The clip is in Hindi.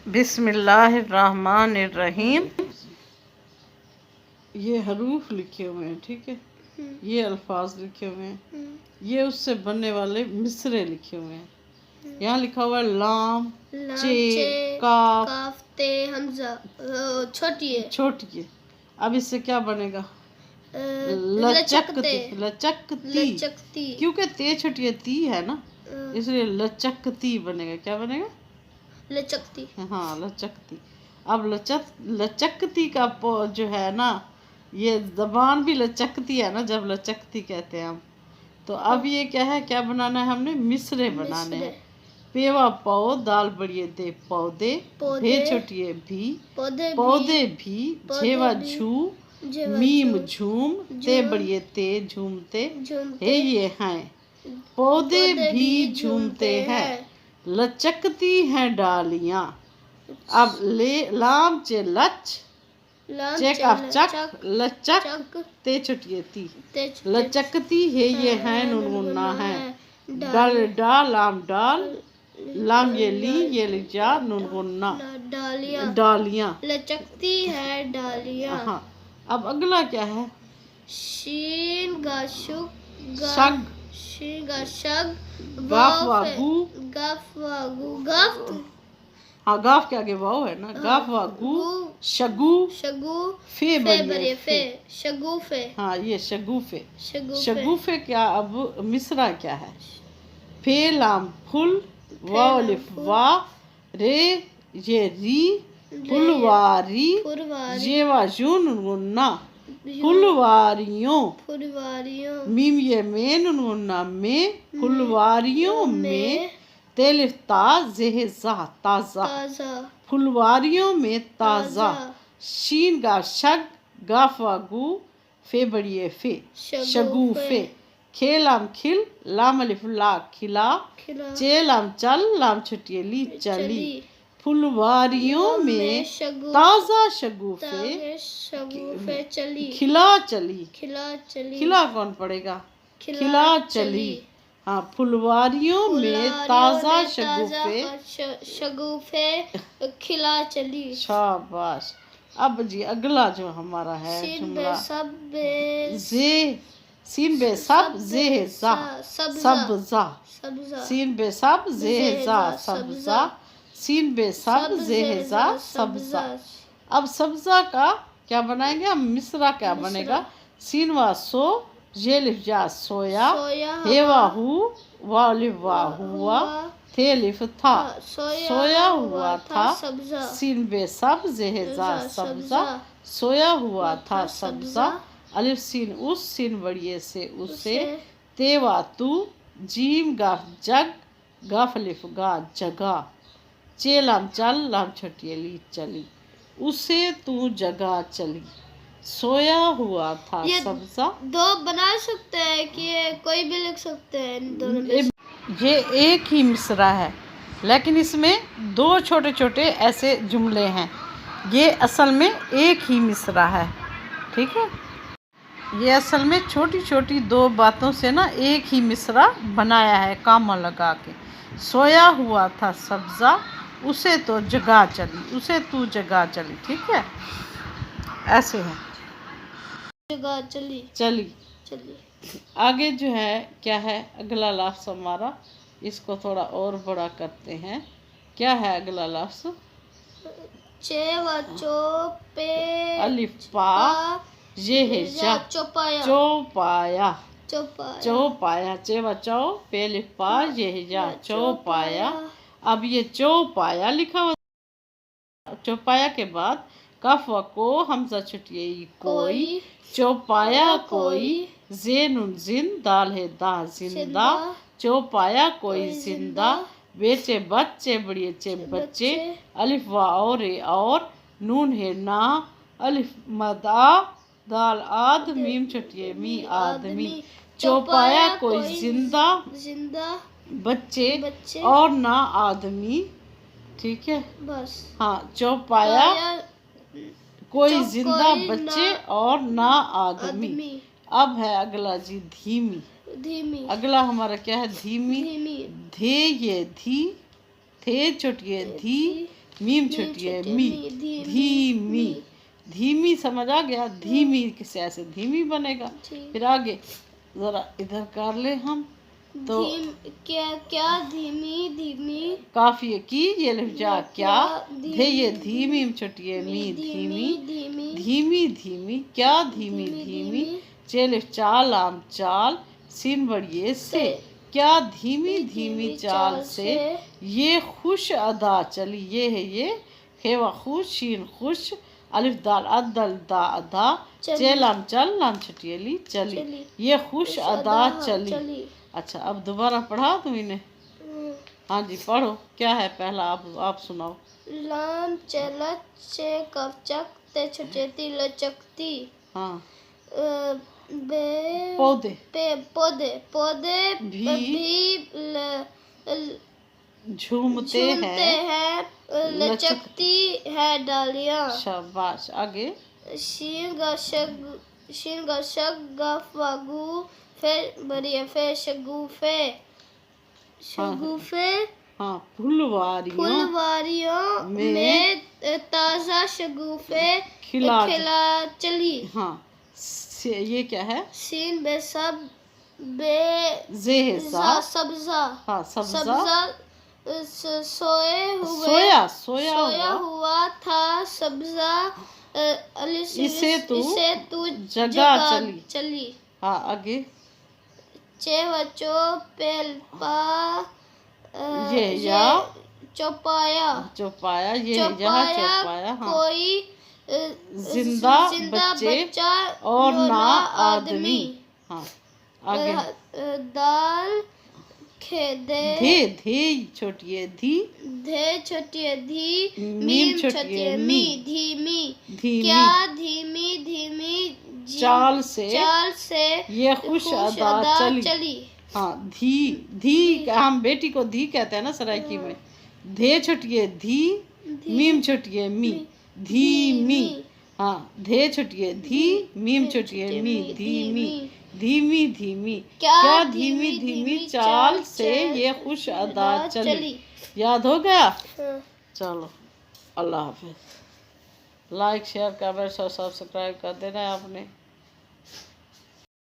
बिस्मिल्लाहिर्रहमानिर्रहीम। ये हरूफ लिखे हुए हैं, ठीक है। ये अल्फाज लिखे हुए हैं, ये उससे बनने वाले मिसरे लिखे हुए हैं। यहाँ लिखा हुआ है लाम, चे, काफ, ते, हमजा, छोटी है। अब इससे क्या बनेगा? लचकती। लचकती क्योंकि ते छोटी है, ती है ना, इसलिए लचकती बनेगा। क्या बनेगा? लचकती। हाँ, लचकती। अब लचकती का जो है ना, ये जबान भी लचकती है ना जब लचकती कहते हैं हम। तो अब ये क्या है, क्या बनाना है हमने? मिसरे बनाने हैं। पेवा पौ, दाल बड़िए दे पौधे, भे छोटिए भी, पौधे भी, झेवा झू, मीम झूम, ते बड़िए ते झूमते, हे ये हैं पौधे भी झूमते हैं, लचकती हैं डालियां। अब लाम चे लच, चेक चक, लचक, ते छुटिए ती, लचकती है ये है, नुनमुन्ना है, डाल डाल लाम डाल, लाम ये ली जा, नुनमुन्ना डालियां, लचकती है डालियां। हाँ। अब अगला क्या है? शीन गा शुग, शग, शीन गा शग, गाफ वागू, गाफ वागू, गाफ, हाँ गाफ के आगे वाव है ना, गाफ वागू, शगु, शगु, फे बनिए फे, शगुफे। हाँ, ये शगुफे। शगुफे क्या? अब मिसरा क्या है? फे लाम फुल, वाव लिफ वा, रे ये री, फुलवारी, जेवा जून गुन्ना, फुलवारियों, मीम ये में, नुनमुन्ना में, फुलवारियों में, तेलिफ ता, जेह जा, ताजा, फुलवारियों में ताजा। शीन गा शग, गाफ वागू, फे बड़िए फे, शगुफे। खेलाम खिल, लाम अलिफ ला, खिला, चेलाम चल, लाम छुटिए ली, चली, फुलवारियों में ताजा शगुफे, चली, खिला चली। चली, खिला कौन पड़ेगा? खिला चली। हाँ, फुलवारियों में ताजा शगुफे खिला चली। शाबाश। अब जी अगला जो हमारा है जुमला, जे, सीन बे सब, जे जा, सब्जा, सीन बे सब, जे जा, सब्जा, सीन बे सब, जे जा, सब्जा। अब सब्जा का क्या बनाएंगे हम? मिसरा क्या बनेगा? सीन वा सो, ये लिफ जा सोया, हेवा हु, वा लिफ वा हुआ, थे लिफ था, सोया हुआ था, सीन बे सब, जेह जा, सब्जा, सोया हुआ था सब्जा। अलिफ सीन उस, सीन बड़िए से उसे, तेवा तू, जीम गाफ जग, गाफ लिफ गा जगह, चे लाम चल, लाम छटिए ली चली, उसे तू जगह चली, सोया हुआ था सब्जा। दो बना सकते हैं कि कोई भी लिख सकते हैं दोनों में? ये एक ही मिसरा है, लेकिन इसमें दो छोटे छोटे ऐसे जुमले हैं। ये असल में एक ही मिसरा है, ठीक है। ये असल में छोटी छोटी दो बातों से ना एक ही मिसरा बनाया है, कामा लगा के। सोया हुआ था सब्जा, उसे तो जगा चली, उसे तू जगा चली, ठीक है। ऐसे है, जगा चली, चली। आगे जो है क्या है? अगला लफ्ज़ हमारा, इसको थोड़ा और बड़ा करते हैं। क्या है अगला लफ्ज़? चे व चो पे, अलिफ पा, ये है जा, चौपाया, चौपाया, चे व चौ, पे अलिफ पा, ये है जा, चौपाया। अब ये चौपाया लिखा हुआ, चौपाया के बाद कफ व को, हमजा छुटिए कोई, चौपाया कोई, ज़ेनुन जिन, दाल है दा जिंदा, चौपाया कोई जिंदा, बेचे बच्चे बड़िए चे बच्चे, अलिफ वा और, नून है ना, अलिफ मदा, दाल आद, मीम छुटिए मी आदमी, चौपाया कोई जिंदा बच्चे और ना आदमी, ठीक है बस। हाँ, चौपाया कोई जिंदा बच्चे और ना आदमी। अब है अगला जी धीमी। अगला हमारा क्या है? धीमी। धे ये धी, थे छोटिए धी, मीम छोटी है मी, धीमी, धीमी समझ आ गया, धीमी किसे ऐसे धीमी बनेगा। फिर आगे जरा इधर कर ले हम तो क्या क्या धीमी धीमी, काफी है की ये लफ्जा क्या, धे ये धीमी छोटी है मी, धीमी धीमी धीमी, क्या धीमी धीमी, चेल चाल चाल, सीन बड़िए से, क्या धीमी धीमी चाल से, ये खुश अदा चली, ये है ये खेवा खुश, शीन खुश, अलिफ दाल अदल दा अदा, चेलाम चल लाम छटियली चली, ये खुश अदा चली। अच्छा अब दोबारा पढ़ा तुम इन्हें। हाँ जी पढ़ो, क्या है पहला आप सुनाओ। लाम चलत चे कवचक ते छुचेती लचकती। हाँ बे पौधे पौधे पौधे भी झूमते हैं, लचकती है डालियां। शाबाश आगे। शीन गा शग गा फागु फिर बढ़िया फिर शगुफे हाँ फुलवारियों में ताजा शगुफे खिला चली। हाँ ये क्या है, सीन बे सब बे जेसा सब्जा, हाँ सब्जा सोया हुआ था सब्जा, इसे तू जगह चली। हाँ आगे। चे बच्चो पेलपा ये या चौपाया ये यहाँ चौपाया। हाँ कोई जिंदा बच्चा और ना आदमी। हाँ आगे। दाल खेदे धे छोटी है धी, धे छोटी है धी, मीम छोटी है मी, धीमी, क्या धीमी धीमी चाल से ये खुश अदा चली। हाँ धी हम बेटी को धी कहते हैं ना सराइकी में। धे छोटी है धी, मीम छोटी है मी, धीमी। हाँ धे छोटी है धी, मीम छोटी है मी, धीमी धीमी धीमी, क्या धीमी धीमी चाल से ये खुश अदा चली। याद हो गया। चलो अल्लाह हाफिज। लाइक शेयर कमेंट और सब्सक्राइब कर देना है आपने।